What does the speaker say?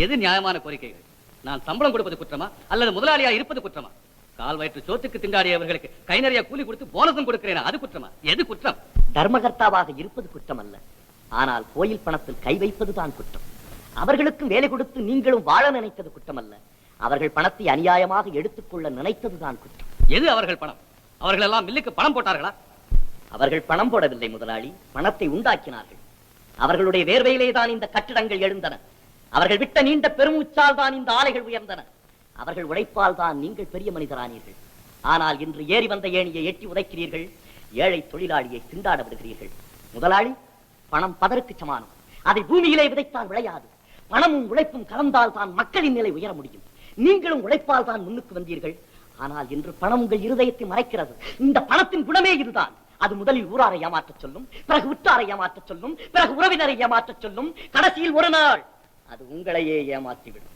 எது நியாயமான கோரிக்கைகள்? நான் சம்பளம் கொடுப்பது குற்றமா அல்லது முதலாளியா இருப்பது குற்றமா? கால் வயிற்று சோத்துக்கு திண்டாடியவர்களுக்கு கை நிறைய கூலி கொடுத்து போனஸும் கொடுக்கிறேன், அது குற்றமா? எது குற்றம்? தர்மகர்த்தாவாக இருப்பது குற்றம் அல்ல, ஆனால் கோயில் பணத்தில் கை வைப்பதுதான் குற்றம். அவர்களுக்கும் வேலை கொடுத்து நீங்களும் வாழ நினைத்தது குற்றம் அல்ல, அவர்கள் பணத்தை அநியாயமாக எடுத்துக்கொள்ள நினைத்ததுதான் குற்றம். எது அவர்கள் பணம்? அவர்கள் எல்லாம் மில்லுக்கு பணம் போட்டார்களா? அவர்கள் பணம் போடவில்லை முதலாளி, பணத்தை உண்டாக்கினார்கள். அவர்களுடைய வேர்வையிலே தான் இந்த கட்டிடங்கள் எழுந்தன. அவர்கள் விட்ட நீண்ட பெருமூச்சால் தான் இந்த ஆலைகள் உயர்ந்தன. அவர்கள் உழைப்பால் தான் நீங்கள் பெரிய மனிதரானீர்கள். ஆனால் இன்று ஏறி வந்த ஏணியை எட்டி உதைக்கிறீர்கள், ஏழை தொழிலாளியை திண்டாட விடுகிறீர்கள். முதலாளி, பணம் பதருக்கு சமானம். அதை பூமியிலே விதைத்தால் விளையாது. பணமும் உழைப்பும் கலந்தால் தான் மக்களின் நிலை உயர முடியும். நீங்களும் உழைப்பால் தான் முன்னுக்கு வந்தீர்கள். ஆனால் இன்று பணம் உங்கள் இருதயத்தை மறைக்கிறது. இந்த பணத்தின் குணமே இதுதான். அது முதலில் ஊராரை ஏமாற்றச் சொல்லும், பிறகு உற்றாரை ஏமாற்றச் சொல்லும், பிறகு உறவினரை ஏமாற்றச் சொல்லும், கடைசியில் ஒரு நாள் அது உங்களையே ஏமாற்றிவிடும்.